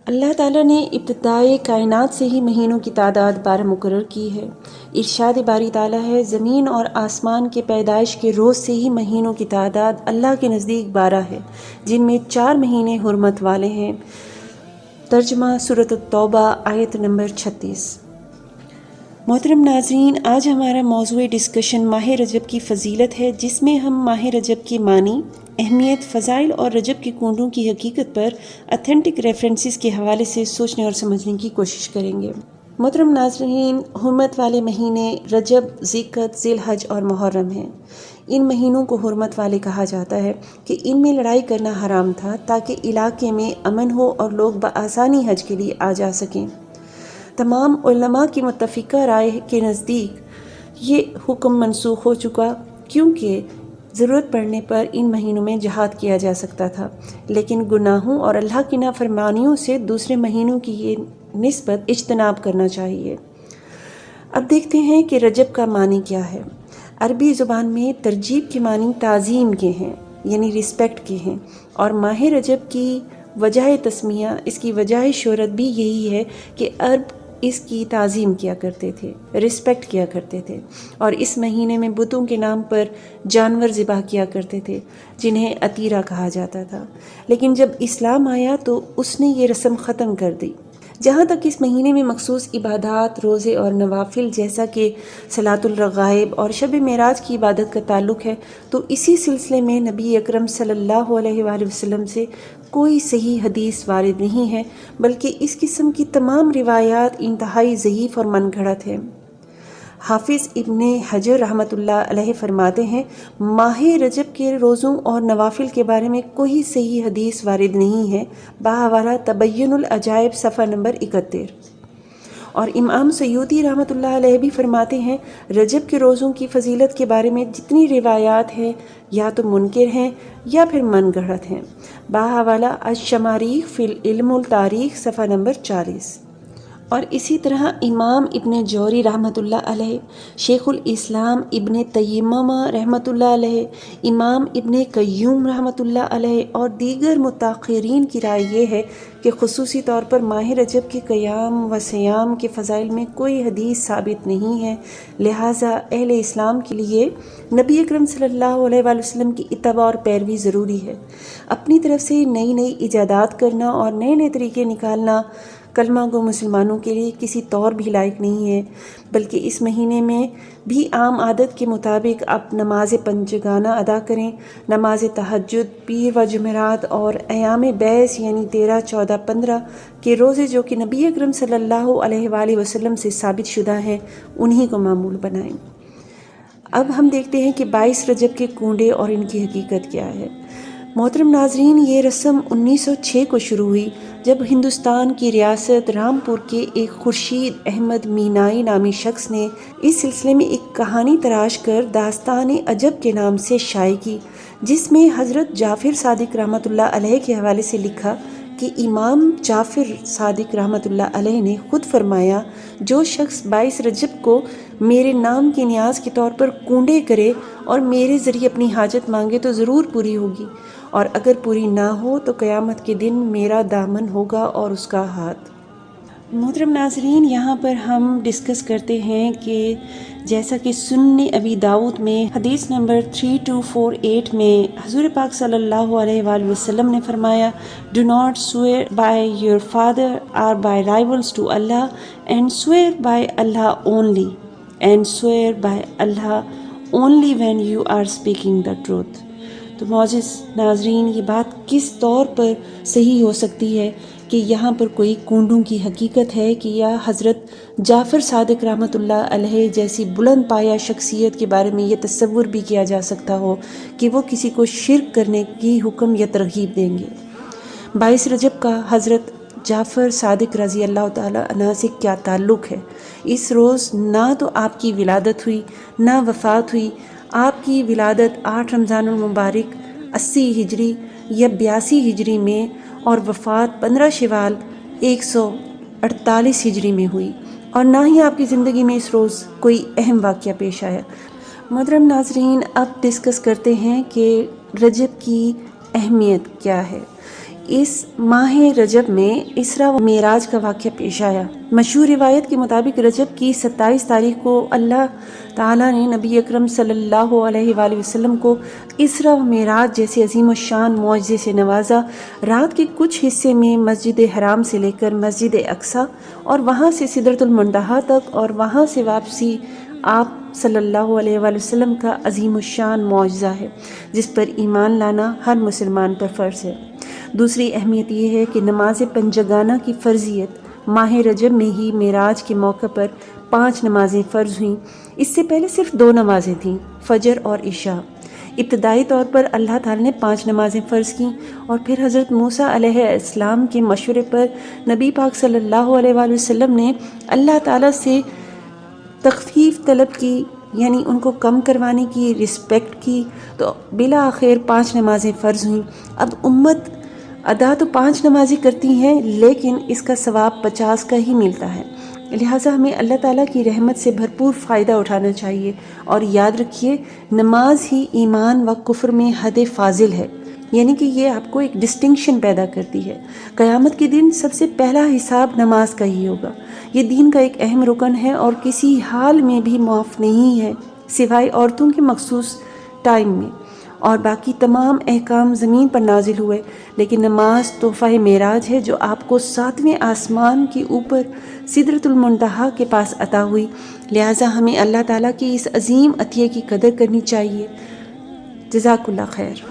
اللہ تعالیٰ نے ابتدائے کائنات سے ہی مہینوں کی تعداد 12 مقرر کی ہے۔ ارشاد باری تعالیٰ ہے، زمین اور آسمان کے پیدائش کے روز سے ہی مہینوں کی تعداد اللہ کے نزدیک 12 ہے، جن میں 4 مہینے حرمت والے ہیں۔ ترجمہ سورۃ التوبہ آیت نمبر 36۔ محترم ناظرین، آج ہمارا موضوع ڈسکشن ماہ رجب کی فضیلت ہے، جس میں ہم ماہ رجب کی معنی، اہمیت، فضائل اور رجب کے کنڈوں کی حقیقت پر اتھینٹک ریفرنسز کے حوالے سے سوچنے اور سمجھنے کی کوشش کریں گے۔ محترم ناظرین، حرمت والے مہینے رجب، ذی-القعدہ، ذی الحج اور محرم ہیں۔ ان مہینوں کو حرمت والے کہا جاتا ہے کہ ان میں لڑائی کرنا حرام تھا تاکہ علاقے میں امن ہو اور لوگ بآسانی حج کے لیے آ جا سکیں۔ تمام علماء کی متفقہ رائے کے نزدیک یہ حکم منسوخ ہو چکا، کیونکہ ضرورت پڑنے پر ان مہینوں میں جہاد کیا جا سکتا تھا، لیکن گناہوں اور اللہ کی نافرمانیوں سے دوسرے مہینوں کی یہ نسبت اجتناب کرنا چاہیے۔ اب دیکھتے ہیں کہ رجب کا معنی کیا ہے۔ عربی زبان میں ترجیب کے معنی تعظیم کے ہیں، یعنی رسپیکٹ کے ہیں، اور ماہ رجب کی وجہ تسمیہ، اس کی وجہ شہرت بھی یہی ہے کہ عرب اس کی تعظیم کیا کرتے تھے، رسپیکٹ کیا کرتے تھے، اور اس مہینے میں بتوں کے نام پر جانور ذبح کیا کرتے تھے جنہیں عتیرہ کہا جاتا تھا۔ لیکن جب اسلام آیا تو اس نے یہ رسم ختم کر دی۔ جہاں تک اس مہینے میں مخصوص عبادات، روزے اور نوافل جیسا کہ صلاۃ الرغائب اور شب معراج کی عبادت کا تعلق ہے، تو اسی سلسلے میں نبی اکرم صلی اللہ علیہ وآلہ وسلم سے کوئی صحیح حدیث وارد نہیں ہے، بلکہ اس قسم کی تمام روایات انتہائی ضعیف اور من گھڑت ہیں۔ حافظ ابن حجر رحمۃ اللہ علیہ فرماتے ہیں، ماہ رجب کے روزوں اور نوافل کے بارے میں کوئی صحیح حدیث وارد نہیں ہے، بحوالہ تبین العجائب صفحہ نمبر 71۔ اور امام سیوطی رحمۃ اللہ علیہ بھی فرماتے ہیں، رجب کے روزوں کی فضیلت کے بارے میں جتنی روایات ہیں یا تو منکر ہیں یا پھر من گھڑت ہیں، بحوالہ الشماریخ فی العلم التاریخ صفحہ نمبر 40۔ اور اسی طرح امام ابن جوری رحمۃ اللہ علیہ، شیخ الاسلام ابن تیمیہ رحمۃ اللہ علیہ، امام ابن قیم رحمۃ اللہ علیہ اور دیگر متأخرین کی رائے یہ ہے کہ خصوصی طور پر ماہ رجب کے قیام و صیام کے فضائل میں کوئی حدیث ثابت نہیں ہے، لہٰذا اہل اسلام کے لیے نبی اکرم صلی اللہ علیہ وآلہ وسلم کی اتباع اور پیروی ضروری ہے۔ اپنی طرف سے نئی نئی ایجادات کرنا اور نئے نئے طریقے نکالنا کلمہ گو مسلمانوں کے لیے کسی طور بھی لائق نہیں ہے، بلکہ اس مہینے میں بھی عام عادت کے مطابق آپ نماز پنجگانہ ادا کریں، نماز تہجد، پیر و جمعرات اور ایام بیس یعنی 13، 14، 15 کے روزے جو کہ نبی اکرم صلی اللہ علیہ وآلہ وسلم سے ثابت شدہ ہیں، انہی کو معمول بنائیں۔ اب ہم دیکھتے ہیں کہ 22 رجب کے کنڈے اور ان کی حقیقت کیا ہے۔ محترم ناظرین، یہ رسم 1906 کو شروع ہوئی جب ہندوستان کی ریاست رامپور کے ایک خورشید احمد مینائی نامی شخص نے اس سلسلے میں ایک کہانی تراش کر داستان عجب کے نام سے شائع کی، جس میں حضرت جعفر صادق رحمۃ اللہ علیہ کے حوالے سے لکھا کہ امام جعفر صادق رحمۃ اللہ علیہ نے خود فرمایا، جو شخص 22 رجب کو میرے نام کی نیاز کے طور پر کنڈے کرے اور میرے ذریعے اپنی حاجت مانگے تو ضرور پوری ہوگی، اور اگر پوری نہ ہو تو قیامت کے دن میرا دامن ہوگا اور اس کا ہاتھ۔ محترم ناظرین، یہاں پر ہم ڈسکس کرتے ہیں کہ جیسا کہ سنن ابی داؤد میں حدیث نمبر 3248 میں حضور پاک صلی اللہ علیہ وآلہ وسلم نے فرمایا، "Do not swear by your father or by rivals to Allah, and swear by Allah only, and swear by Allah only when you are speaking the truth." تو معزز ناظرین، یہ بات کس طور پر صحیح ہو سکتی ہے کہ یہاں پر کوئی کنڈوں کی حقیقت ہے کہ یا حضرت جعفر صادق رحمۃ اللہ علیہ جیسی بلند پایہ شخصیت کے بارے میں یہ تصور بھی کیا جا سکتا ہو کہ وہ کسی کو شرک کرنے کی حکم یا ترغیب دیں گے۔ 22 رجب کا حضرت جعفر صادق رضی اللہ تعالیٰ عنہ سے کیا تعلق ہے؟ اس روز نہ تو آپ کی ولادت ہوئی نہ وفات ہوئی۔ آپ کی ولادت 8 رمضان المبارک 80 ہجری یا 82 ہجری میں اور وفات 15 شوال 148 ہجری میں ہوئی، اور نہ ہی آپ کی زندگی میں اس روز کوئی اہم واقعہ پیش آیا۔ محترم ناظرین، اب ڈسکس کرتے ہیں کہ رجب کی اہمیت کیا ہے۔ اس ماہ رجب میں اسرا و معراج کا واقعہ پیش آیا۔ مشہور روایت کے مطابق رجب کی 27 تاریخ کو اللہ تعالیٰ نے نبی اکرم صلی اللہ علیہ وآلہ وسلم کو اسرا و معراج جیسے عظیم الشان معجزے سے نوازا۔ رات کے کچھ حصے میں مسجد حرام سے لے کر مسجد اقصیٰ اور وہاں سے سدرۃ المنتہا تک اور وہاں سے واپسی آپ صلی اللہ علیہ وآلہ وسلم کا عظیم الشان معجزہ ہے جس پر ایمان لانا ہر مسلمان پر فرض ہے۔ دوسری اہمیت یہ ہے کہ نماز پنجگانہ کی فرضیت ماہ رجب میں ہی معراج کے موقع پر 5 نمازیں فرض ہوئیں۔ اس سے پہلے صرف 2 نمازیں تھیں، فجر اور عشاء۔ ابتدائی طور پر اللہ تعالیٰ نے 5 نمازیں فرض کیں اور پھر حضرت موسیٰ علیہ السلام کے مشورے پر نبی پاک صلی اللہ علیہ وآلہ وسلم نے اللہ تعالیٰ سے تخفیف طلب کی، یعنی ان کو کم کروانے کی رسپیکٹ کی، تو بالآخر 5 نمازیں فرض ہوئیں۔ اب امت ادا تو 5 نمازیں کرتی ہیں لیکن اس کا ثواب 50 کا ہی ملتا ہے، لہٰذا ہمیں اللہ تعالیٰ کی رحمت سے بھرپور فائدہ اٹھانا چاہیے۔ اور یاد رکھیے نماز ہی ایمان و کفر میں حد فاضل ہے، یعنی کہ یہ آپ کو ایک ڈسٹنکشن پیدا کرتی ہے۔ قیامت کے دن سب سے پہلا حساب نماز کا ہی ہوگا۔ یہ دین کا ایک اہم رکن ہے اور کسی حال میں بھی معاف نہیں ہے سوائے عورتوں کے مخصوص ٹائم میں، اور باقی تمام احکام زمین پر نازل ہوئے، لیکن نماز تحفہ معراج ہے جو آپ کو 7ویں آسمان کے اوپر سدرۃ المنتہا کے پاس عطا ہوئی، لہٰذا ہمیں اللہ تعالیٰ کی اس عظیم عطیے کی قدر کرنی چاہیے۔ جزاک اللہ خیر۔